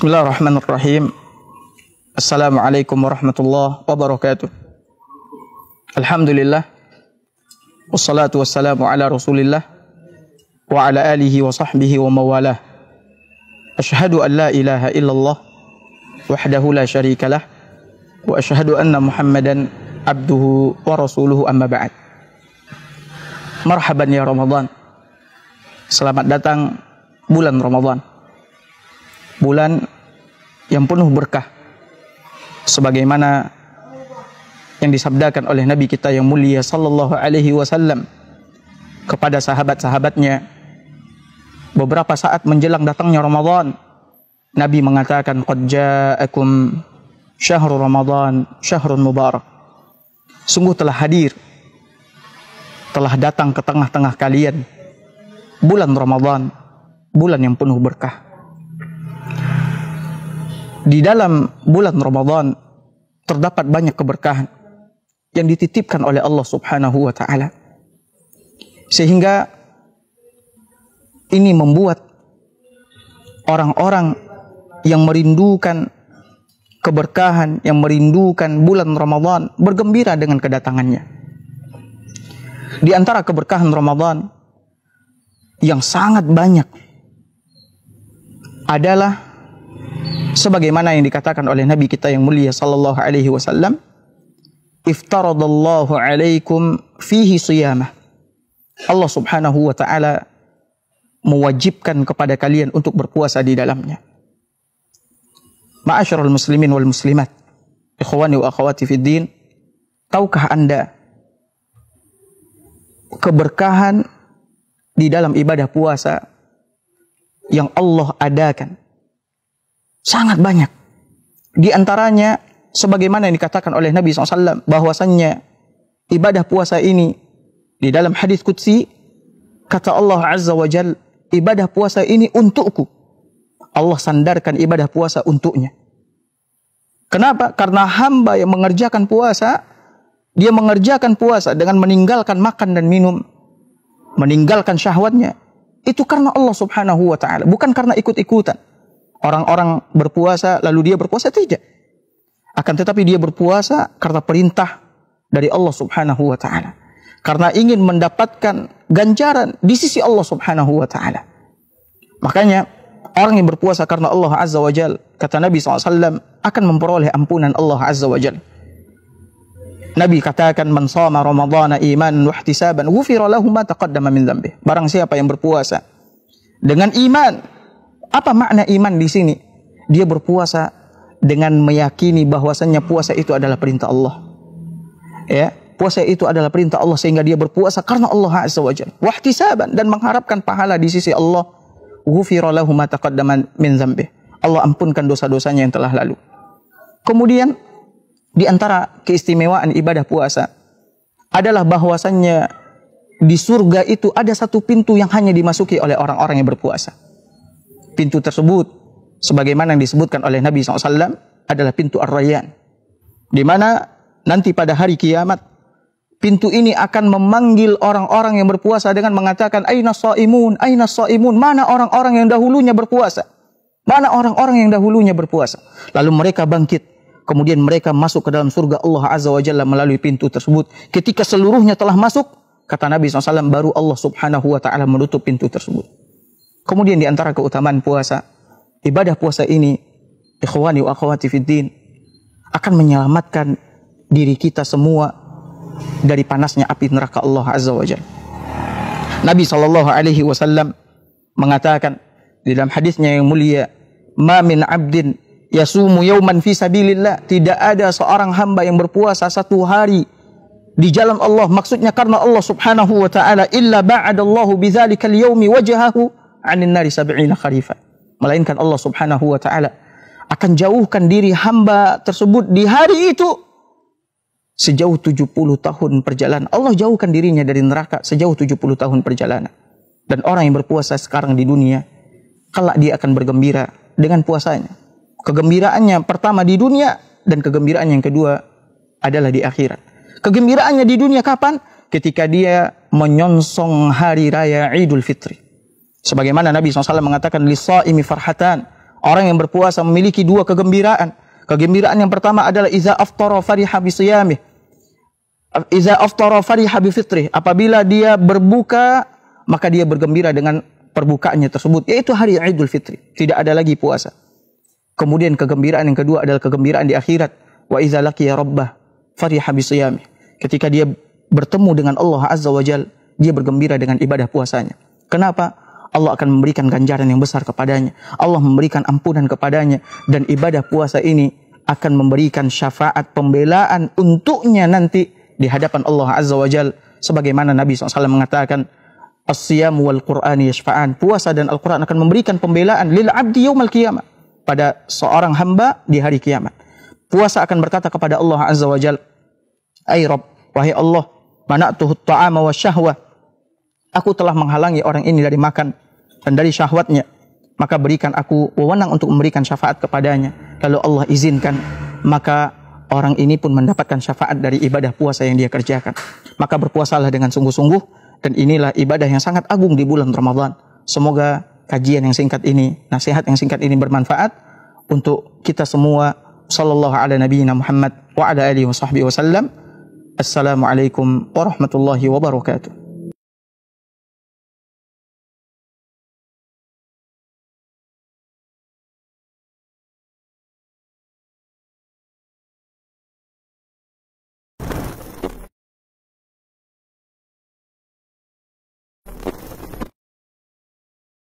Bismillahirrahmanirrahim. Assalamualaikum warahmatullahi wabarakatuh. Alhamdulillah. Wassalatu wassalamu ala rasulillah wa ala alihi wa sahbihi wa mawalah. Ashhadu an la ilaha illallah wahdahu la syarika lah wa ashhadu anna Muhammadan abduhu wa rasuluhu, amma ba'd. Marhaban ya Ramadan. Selamat datang bulan Ramadan. Bulan yang penuh berkah, sebagaimana yang disabdakan oleh Nabi kita yang mulia sallallahu alaihi wasallam kepada sahabat-sahabatnya beberapa saat menjelang datangnya Ramadan. Nabi mengatakan, qad ja'akum syahrul Ramadan syahrun mubarak. Sungguh telah hadir, telah datang ke tengah-tengah kalian bulan Ramadan, bulan yang penuh berkah. Di dalam bulan Ramadan terdapat banyak keberkahan yang dititipkan oleh Allah Subhanahu wa taala. Sehingga ini membuat orang-orang yang merindukan keberkahan, yang merindukan bulan Ramadan bergembira dengan kedatangannya. Di antara keberkahan Ramadan yang sangat banyak adalah sebagaimana yang dikatakan oleh Nabi kita yang mulia sallallahu alaihi wasallam, iftaradallahu alaikum fihi siyamah. Allah Subhanahu wa taala mewajibkan kepada kalian untuk berpuasa di dalamnya. Ma'asyiral muslimin wal muslimat, ikhwani wa akhwati fid din, tahukah Anda keberkahan di dalam ibadah puasa yang Allah adakan? Sangat banyak. Di antaranya sebagaimana yang dikatakan oleh Nabi SAW bahwasannya ibadah puasa ini di dalam hadis qudsi, kata Allah Azza wa Jal, ibadah puasa ini untukku. Allah sandarkan ibadah puasa untuknya. Kenapa? Karena hamba yang mengerjakan puasa, dia mengerjakan puasa dengan meninggalkan makan dan minum, meninggalkan syahwatnya, itu karena Allah Subhanahu wa taala, bukan karena ikut-ikutan. Orang-orang berpuasa lalu dia berpuasa, tidak. Akan tetapi dia berpuasa karena perintah dari Allah Subhanahu wa taala. Karena ingin mendapatkan ganjaran di sisi Allah Subhanahu wa taala. Makanya orang yang berpuasa karena Allah Azza wa Jal, kata Nabi SAW, akan memperoleh ampunan Allah Azza wa Jal. Nabi katakan, man shama ramadhana imanan wa ihtisaban ghufira lahu ma taqaddama min dzambih. Barang siapa yang berpuasa dengan iman. Apa makna iman di sini? Dia berpuasa dengan meyakini bahwasannya puasa itu adalah perintah Allah. Ya, puasa itu adalah perintah Allah, sehingga dia berpuasa karena Allah Azza wa Jalla. Wahtisaban, dan mengharapkan pahala di sisi Allah. Ghufira lahu ma taqaddama min dzambih. Allah ampunkan dosa-dosanya yang telah lalu. Kemudian di antara keistimewaan ibadah puasa adalah bahwasannya di surga itu ada satu pintu yang hanya dimasuki oleh orang-orang yang berpuasa. Pintu tersebut, sebagaimana yang disebutkan oleh Nabi SAW, adalah pintu Ar-Rayyan. Di mana nanti pada hari kiamat, pintu ini akan memanggil orang-orang yang berpuasa dengan mengatakan, Aina shaimun, aina shaimun, mana orang-orang yang dahulunya berpuasa? Mana orang-orang yang dahulunya berpuasa? Lalu mereka bangkit, kemudian mereka masuk ke dalam surga Allah Azza wa Jalla melalui pintu tersebut. Ketika seluruhnya telah masuk, kata Nabi SAW, baru Allah Subhanahu wa ta'ala menutup pintu tersebut. Kemudian di antara keutamaan puasa, ibadah puasa ini, ikhwani wa akhwati fid din, akan menyelamatkan diri kita semua dari panasnya api neraka Allah Azza wa Jalla. Nabi SAW mengatakan di dalam hadisnya yang mulia, ma min abdin yasumu yawman fi sabilillah, tidak ada seorang hamba yang berpuasa satu hari di jalan Allah, maksudnya karena Allah Subhanahu wa taala, illa ba'adallahu bidzalika al-yawmi wajhahu 'anil nari 70 kharifan. Melainkan Allah Subhanahu wa taala akan jauhkan diri hamba tersebut di hari itu sejauh 70 tahun perjalanan. Allah jauhkan dirinya dari neraka sejauh 70 tahun perjalanan. Dan orang yang berpuasa sekarang di dunia, kelak dia akan bergembira dengan puasanya. Kegembiraannya pertama di dunia, dan kegembiraan yang kedua adalah di akhirat. Kegembiraannya di dunia kapan? Ketika dia menyongsong hari raya Idul Fitri. Sebagaimana Nabi SAW mengatakan, lisa'imi farhatan, Orang yang berpuasa memiliki dua kegembiraan. Kegembiraan yang pertama adalah iza aftara fariha bi siyamih. Iza aftara fariha bi fitrih. Apabila dia berbuka, maka dia bergembira dengan perbukaannya tersebut, yaitu hari Idul Fitri. Tidak ada lagi puasa. Kemudian kegembiraan yang kedua adalah kegembiraan di akhirat. Wa iza laqiya rabbah fariha bi siyamih. Ketika dia bertemu dengan Allah Azza wa Jalla, dia bergembira dengan ibadah puasanya. Kenapa? Allah akan memberikan ganjaran yang besar kepadanya. Allah memberikan ampunan kepadanya. Dan ibadah puasa ini akan memberikan syafaat pembelaan untuknya nanti di hadapan Allah Azza wa Jal. Sebagaimana Nabi SAW mengatakan, As-siyamu wal Qur'ani yashfa'an. Puasa dan Al-Quran akan memberikan pembelaan lil abdi yaumal qiyamah. Pada seorang hamba di hari kiamat. Puasa akan berkata kepada Allah Azza wa Jal, Ay Rabb, wahai Allah, mana'tuhu ta'ama wa syahwah. Aku telah menghalangi orang ini dari makan dan dari syahwatnya. Maka berikan aku wewenang untuk memberikan syafaat kepadanya. Lalu Allah izinkan. Maka orang ini pun mendapatkan syafaat dari ibadah puasa yang dia kerjakan. Maka berpuasalah dengan sungguh-sungguh. Dan inilah ibadah yang sangat agung di bulan Ramadan. Semoga kajian yang singkat ini, nasihat yang singkat ini bermanfaat untuk kita semua. Sallallahu ala nabiyyina Muhammad wa ala alihi wa sahbihi wa sallam. Assalamualaikum warahmatullahi wabarakatuh.